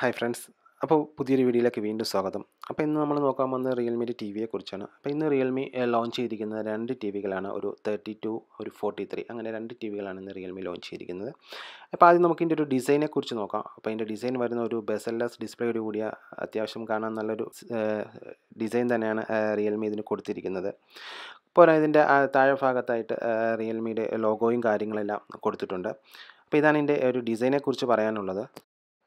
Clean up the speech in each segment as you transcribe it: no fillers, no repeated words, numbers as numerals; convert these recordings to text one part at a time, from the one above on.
Hi friends. അപ്പോൾ പുതിയൊരു വീഡിയോയിലേക്ക് വീണ്ടും സ്വാഗതം. അപ്പോൾ ഇന്ന് നമ്മൾ നോക്കാൻ പോകുന്നത് റിയൽമിയുടെ ടി വിയെക്കുറിച്ചാണ്. അപ്പോൾ ഇന്ന് റിയൽമി ലോഞ്ച് ചെയ്തിരിക്കുന്ന രണ്ട് ടി വികളാണ്. ഒരു 32, ഒരു 43. അങ്ങനെ രണ്ട് ടി വികളാണ് ഇന്ന് റിയൽമി ലോഞ്ച് ചെയ്തിരിക്കുന്നത്. അപ്പോൾ ആദ്യം നമുക്ക് ഇതിൻ്റെ ഒരു ഡിസൈനെക്കുറിച്ച് നോക്കാം. അപ്പോൾ ഇതിൻ്റെ ഡിസൈൻ വരുന്ന ഒരു ബെസൽലെസ് ഡിസ്പ്ലേയോട് കൂടിയ അത്യാവശ്യം കാണാൻ നല്ലൊരു ഡിസൈൻ തന്നെയാണ് റിയൽമി ഇതിന് കൊടുത്തിരിക്കുന്നത്. പോരാ ഇതിൻ്റെ താഴെ ഭാഗത്തായിട്ട് റിയൽമിയുടെ ലോഗോയും കാര്യങ്ങളെല്ലാം കൊടുത്തിട്ടുണ്ട്. അപ്പോൾ ഇതാണ് ഇതിൻ്റെ ഒരു ഡിസൈനെക്കുറിച്ച് പറയാനുള്ളത്.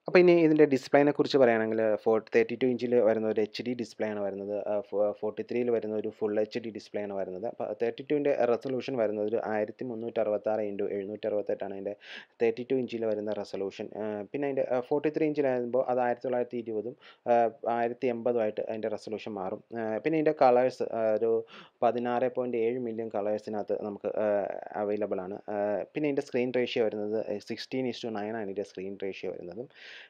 അപ്പോൾ ഇനി ഇതിൻ്റെ ഡിസ്പ്ലേനെ കുറിച്ച് പറയുകയാണെങ്കിൽ 32 ഇഞ്ചിൽ വരുന്ന ഒരു HD ഡിസ്പ്ലേ ആണ് വരുന്നത്. 43ൽ വരുന്ന ഒരു ഫുൾ HD ഡിസ്പ്ലേ ആണ് വരുന്നത്. അപ്പോൾ 32ൻ്റെ റെസൊല്യൂഷൻ വരുന്നത് ഒരു 1366 × 768 അതിൻ്റെ 32 ഇഞ്ചിൽ വരുന്ന റെസൊല്യൂഷൻ. പിന്നെ അതിൻ്റെ 43 ഇഞ്ചിലാകുമ്പോൾ അത് 1920 1080 അതിൻ്റെ റെസൊല്യൂഷൻ മാറും. പിന്നെ ഇതിൻ്റെ കളേഴ്സ് ഒരു 16.7 മില്യൺ കളേഴ്സിനകത്ത് നമുക്ക് അവൈലബിൾ ആണ്. പിന്നെ ഇതിൻ്റെ സ്ക്രീൻ റേഷ്യോ വരുന്നത് 16:9 ആണ് ഇതിൻ്റെ സ്ക്രീൻ റേഷ്യോ വരുന്നത്.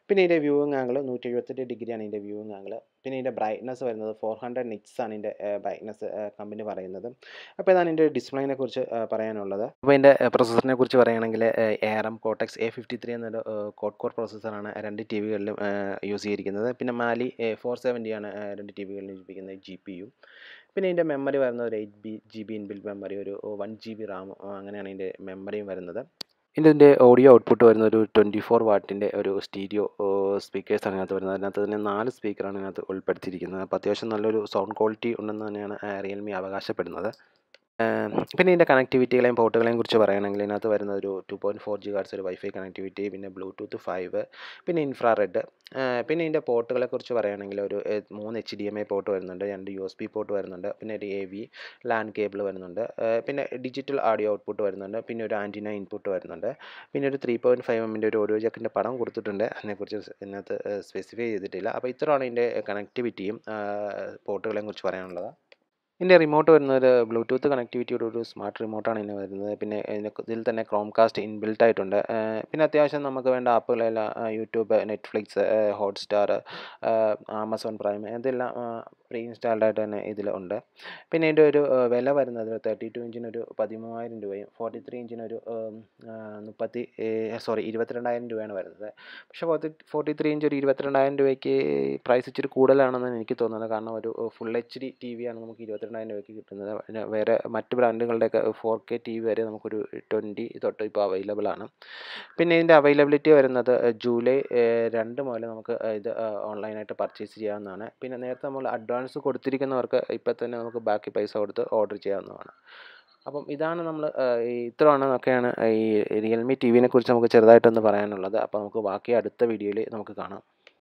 പിന്നെ ഇതിൻ്റെ വ്യൂയിങ് ആംഗിൾ 178 ഡിഗ്രിയാണ് ഇതിൻ്റെ വ്യൂയിങ് ആംഗിൾ. പിന്നെ ഇതിൻ്റെ ബ്രൈറ്റ്നസ് വരുന്നത് 400 നിറ്റ്സ് ആണ് ഇതിൻ്റെ ബ്രൈറ്റ്നസ് കമ്പനി പറയുന്നത്. അപ്പോൾ ഇതാണ് ഇതിൻ്റെ ഡിസ്പ്ലേനെ കുറിച്ച് പറയാനുള്ളത്. അപ്പോൾ ഇതിൻ്റെ പ്രോസസ്സറിനെ കുറിച്ച് പറയുകയാണെങ്കിൽ ARM Cortex A53 എന്നൊരു കോർ പ്രോസസ്സറാണ് രണ്ട് ടി വികളിലും യൂസ് ചെയ്തിരിക്കുന്നത്. പിന്നെ മാലി 470 ആണ് രണ്ട് ടി വികളിലും ഉപയോഗിക്കുന്നത് GPU. പിന്നെ ഇതിൻ്റെ മെമ്മറി വരുന്നത് ഒരു 8GB ഇൻബിൽറ്റ് മെമ്മറി, ഒരു 1GB റാം, അങ്ങനെയാണ് ഇതിൻ്റെ മെമ്മറിയും വരുന്നത്. ഇതിൻ്റെ ഓഡിയോ ഔട്ട്പുട്ട് വരുന്ന ഒരു 24 വാട്ടിൻ്റെ ഒരു സ്റ്റീരിയോ സ്പീക്കേഴ്സാണ് ഇതിനകത്ത് വരുന്നത്. അതിനകത്ത് തന്നെ 4 സ്പീക്കറാണ് ഇതിനകത്ത് ഉൾപ്പെടുത്തിയിരിക്കുന്നത്. അപ്പോൾ അത്യാവശ്യം നല്ലൊരു സൗണ്ട് ക്വാളിറ്റി ഉണ്ടെന്ന് തന്നെയാണ് റിയൽമി അവകാശപ്പെടുന്നത്. പിന്നെ ഇതിൻ്റെ കണക്ടിവിറ്റികളെയും പോർട്ടുകളെയും കുറിച്ച് പറയുകയാണെങ്കിൽ ഇതിനകത്ത് വരുന്ന ഒരു 2.4 GHz ഒരു വൈഫൈ കണക്ടിവിറ്റി, പിന്നെ ബ്ലൂടൂത്ത് 5, പിന്നെ ഇൻഫ്രാറെഡ്. പിന്നെ ഇതിൻ്റെ പോർട്ടുകളെ കുറിച്ച് പറയുകയാണെങ്കിൽ ഒരു 3 HDMI പോർട്ട് വരുന്നുണ്ട്, 2 USB പോർട്ട് വരുന്നുണ്ട്, പിന്നെ ഒരു AV LAN കേബിൾ വരുന്നുണ്ട്, പിന്നെ ഡിജിറ്റൽ ഓഡിയോ ഔട്ട്പുട്ട് വരുന്നുണ്ട്, പിന്നെ ഒരു ആൻറ്റിന ഇൻപുട്ട് വരുന്നുണ്ട്, പിന്നെ ഒരു 3.5mm ഒരു ഓഡിയോ ജാക്കിൻ്റെ പടം കൊടുത്തിട്ടുണ്ട്. അതിനെക്കുറിച്ച് ഇതിനകത്ത് സ്പെസിഫൈ ചെയ്തിട്ടില്ല. അപ്പോൾ ഇത്രയാണ് ഇതിൻ്റെ കണക്ടിവിറ്റിയും പോർട്ടുകളെയും കുറിച്ച് പറയാനുള്ളത്. ഇതിൻ്റെ റിമോട്ട് വരുന്നത് ബ്ലൂടൂത്ത് കണക്ടിവിറ്റിയുടെ ഒരു സ്മാർട്ട് റിമോട്ടാണ് ഇതിന് വരുന്നത്. പിന്നെ ഇതിൽ തന്നെ ക്രോംകാസ്റ്റ് ഇൻബിൽറ്റ് ആയിട്ടുണ്ട്. പിന്നെ അത്യാവശ്യം നമുക്ക് വേണ്ട ആപ്പുകളെല്ലാം YouTube, Netflix, Hotstar, Amazon Prime ഇതെല്ലാം പ്രീ ഇൻസ്റ്റാൾഡ് ആയിട്ട് തന്നെ ഇതിലുണ്ട്. പിന്നെ ഇതിൻ്റെ ഒരു വില വരുന്നത് 32 ഇഞ്ചിനൊരു 13,000 രൂപയും 43 ഇഞ്ചിനൊരു 22,000 രൂപയാണ് വരുന്നത്. പക്ഷേ 43 ഇഞ്ച് ഒരു 22,000 രൂപയ്ക്ക് പ്രൈസ് ഇച്ചിരി കൂടുതലാണെന്നാണ് എനിക്ക് തോന്നുന്നത്. കാരണം ഒരു ഫുൾ HD ടി വിയാണ് നമുക്ക് 22,000 രൂപയ്ക്ക് കിട്ടുന്നത്. പിന്നെ വേറെ മറ്റ് ബ്രാൻഡുകളുടെയൊക്കെ 4K TV വരെ നമുക്കൊരു 20 തൊട്ട് ഇപ്പോൾ അവൈലബിൾ ആണ്. പിന്നെ ഇതിൻ്റെ അവൈലബിലിറ്റി വരുന്നത് ജൂലൈ 2 മുതൽ നമുക്ക് ഇത് ഓൺലൈനായിട്ട് പർച്ചേസ് ചെയ്യാവുന്നതാണ്. പിന്നെ നേരത്തെ നമ്മൾ അഡ്വാൻസ് കൊടുത്തിരിക്കുന്നവർക്ക് ഇപ്പോൾ തന്നെ നമുക്ക് ബാക്കി പൈസ കൊടുത്ത് ഓർഡർ ചെയ്യാവുന്നതാണ്. അപ്പം ഇതാണ് നമ്മൾ ഇത്രയാണൊക്കെയാണ് ഈ റിയൽമി ടി വിനെ കുറിച്ച് നമുക്ക് ചെറുതായിട്ടൊന്ന് പറയാനുള്ളത്. അപ്പോൾ നമുക്ക് ബാക്കി അടുത്ത വീഡിയോയിൽ നമുക്ക് കാണാം.